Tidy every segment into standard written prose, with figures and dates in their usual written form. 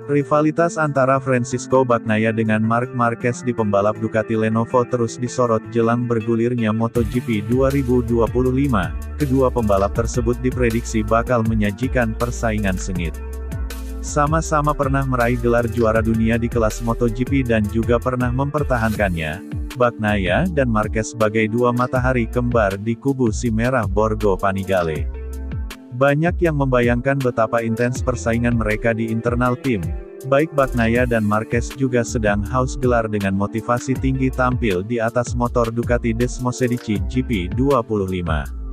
Rivalitas antara Francisco Bagnaia dengan Marc Marquez di pembalap Ducati Lenovo terus disorot jelang bergulirnya MotoGP 2025. Kedua pembalap tersebut diprediksi bakal menyajikan persaingan sengit. Sama-sama pernah meraih gelar juara dunia di kelas MotoGP dan juga pernah mempertahankannya. Bagnaia dan Marquez sebagai dua matahari kembar di kubu si merah Borgo Panigale. Banyak yang membayangkan betapa intens persaingan mereka di internal tim. Baik Bagnaia dan Marquez juga sedang haus gelar dengan motivasi tinggi tampil di atas motor Ducati Desmosedici GP25.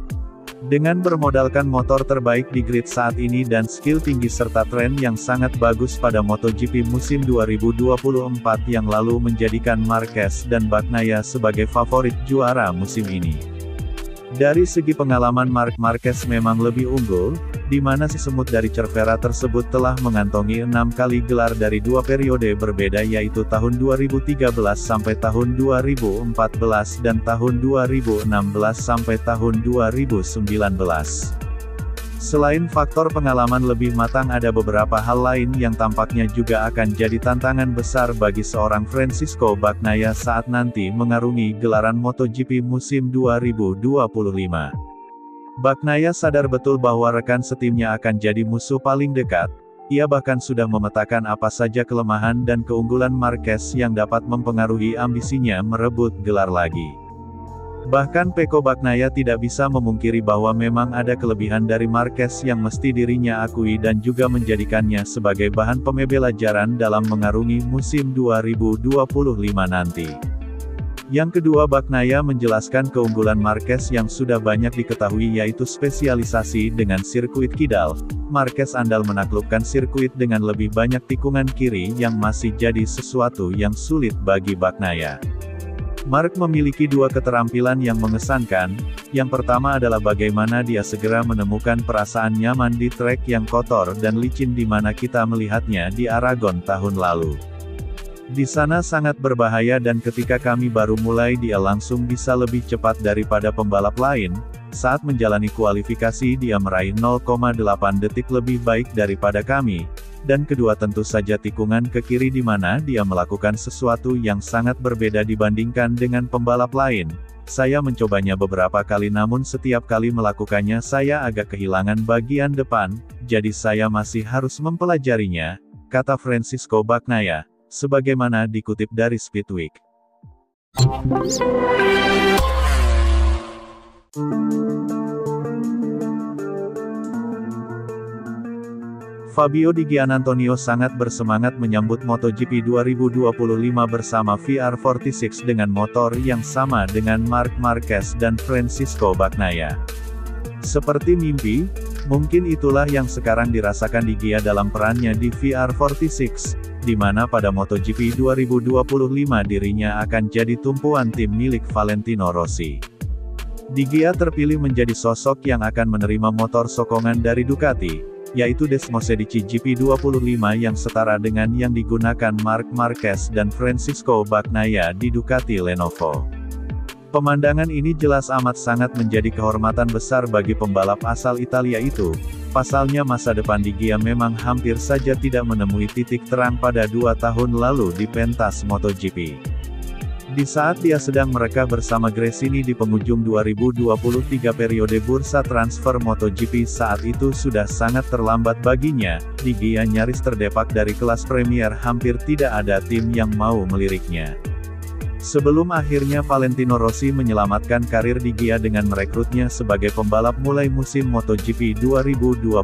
Dengan bermodalkan motor terbaik di grid saat ini dan skill tinggi serta tren yang sangat bagus pada MotoGP musim 2024 yang lalu menjadikan Marquez dan Bagnaia sebagai favorit juara musim ini. Dari segi pengalaman Marc Marquez memang lebih unggul, di mana si semut dari Cervera tersebut telah mengantongi 6 kali gelar dari dua periode berbeda yaitu tahun 2013 sampai tahun 2014 dan tahun 2016 sampai tahun 2019. Selain faktor pengalaman lebih matang ada beberapa hal lain yang tampaknya juga akan jadi tantangan besar bagi seorang Francisco Bagnaia saat nanti mengarungi gelaran MotoGP musim 2025. Bagnaia sadar betul bahwa rekan setimnya akan jadi musuh paling dekat. Ia bahkan sudah memetakan apa saja kelemahan dan keunggulan Marquez yang dapat mempengaruhi ambisinya merebut gelar lagi. Bahkan Pecco Bagnaia tidak bisa memungkiri bahwa memang ada kelebihan dari Marquez yang mesti dirinya akui dan juga menjadikannya sebagai bahan pembelajaran dalam mengarungi musim 2025 nanti. Yang kedua, Bagnaia menjelaskan keunggulan Marquez yang sudah banyak diketahui yaitu spesialisasi dengan sirkuit kidal. Marquez andal menaklukkan sirkuit dengan lebih banyak tikungan kiri yang masih jadi sesuatu yang sulit bagi Bagnaia. Marc memiliki dua keterampilan yang mengesankan. Yang pertama adalah bagaimana dia segera menemukan perasaan nyaman di trek yang kotor dan licin di mana kita melihatnya di Aragon tahun lalu. Di sana sangat berbahaya dan ketika kami baru mulai dia langsung bisa lebih cepat daripada pembalap lain. Saat menjalani kualifikasi dia meraih 0,8 detik lebih baik daripada kami. Dan kedua tentu saja tikungan ke kiri di mana dia melakukan sesuatu yang sangat berbeda dibandingkan dengan pembalap lain. Saya mencobanya beberapa kali namun setiap kali melakukannya saya agak kehilangan bagian depan, jadi saya masih harus mempelajarinya, kata Francisco Bagnaia, sebagaimana dikutip dari Speedweek. Fabio Di Giannantonio sangat bersemangat menyambut MotoGP 2025 bersama VR46 dengan motor yang sama dengan Marc Marquez dan Francisco Bagnaia. Seperti mimpi, mungkin itulah yang sekarang dirasakan Di Gia dalam perannya di VR46, di mana pada MotoGP 2025 dirinya akan jadi tumpuan tim milik Valentino Rossi. Di Gia terpilih menjadi sosok yang akan menerima motor sokongan dari Ducati, yaitu Desmosedici GP25 yang setara dengan yang digunakan Marc Marquez dan Francisco Bagnaia di Ducati Lenovo. Pemandangan ini jelas amat sangat menjadi kehormatan besar bagi pembalap asal Italia itu. Pasalnya masa depan Di Gia memang hampir saja tidak menemui titik terang pada 2 tahun lalu di pentas MotoGP. Di saat dia sedang mereka bersama Gresini di penghujung 2023 periode bursa transfer MotoGP saat itu sudah sangat terlambat baginya, Di Gia nyaris terdepak dari kelas Premier hampir tidak ada tim yang mau meliriknya. Sebelum akhirnya Valentino Rossi menyelamatkan karir Di Gia dengan merekrutnya sebagai pembalap mulai musim MotoGP 2024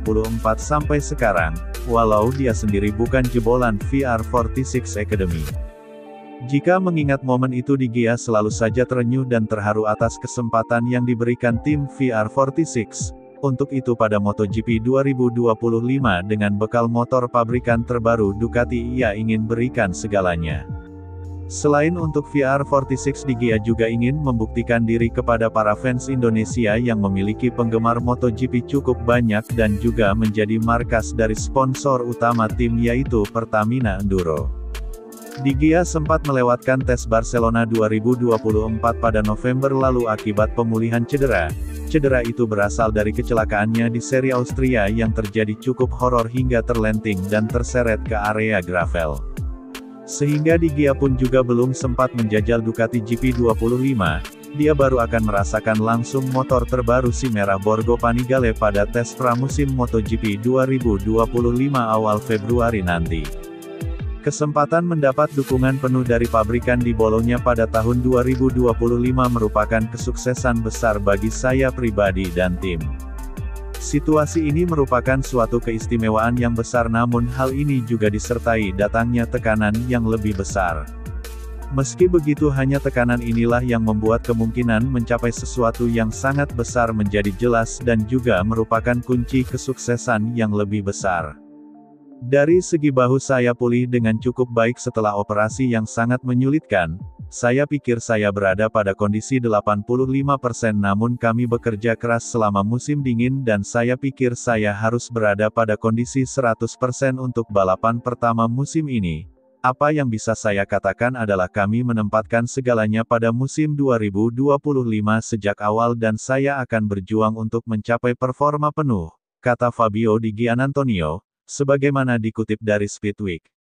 sampai sekarang, walau dia sendiri bukan jebolan VR46 Academy. Jika mengingat momen itu Di Gia selalu saja terenyuh dan terharu atas kesempatan yang diberikan tim VR46. Untuk itu pada MotoGP 2025 dengan bekal motor pabrikan terbaru Ducati ia ingin berikan segalanya. Selain untuk VR46 Di Gia juga ingin membuktikan diri kepada para fans Indonesia yang memiliki penggemar MotoGP cukup banyak dan juga menjadi markas dari sponsor utama tim yaitu Pertamina Enduro. Di Gia sempat melewatkan tes Barcelona 2024 pada November lalu akibat pemulihan cedera. Cedera itu berasal dari kecelakaannya di seri Austria yang terjadi cukup horor hingga terlenting dan terseret ke area gravel. Sehingga Di Gia pun juga belum sempat menjajal Ducati GP25, dia baru akan merasakan langsung motor terbaru si merah Borgo Panigale pada tes pramusim MotoGP 2025 awal Februari nanti. Kesempatan mendapat dukungan penuh dari pabrikan di Bologna pada tahun 2025 merupakan kesuksesan besar bagi saya pribadi dan tim. Situasi ini merupakan suatu keistimewaan yang besar, namun hal ini juga disertai datangnya tekanan yang lebih besar. Meski begitu, hanya tekanan inilah yang membuat kemungkinan mencapai sesuatu yang sangat besar menjadi jelas dan juga merupakan kunci kesuksesan yang lebih besar. Dari segi bahu saya pulih dengan cukup baik setelah operasi yang sangat menyulitkan. Saya pikir saya berada pada kondisi 85%, namun kami bekerja keras selama musim dingin dan saya pikir saya harus berada pada kondisi 100% untuk balapan pertama musim ini. Apa yang bisa saya katakan adalah kami menempatkan segalanya pada musim 2025 sejak awal dan saya akan berjuang untuk mencapai performa penuh, kata Fabio Di Giannantonio, sebagaimana dikutip dari Speedweek.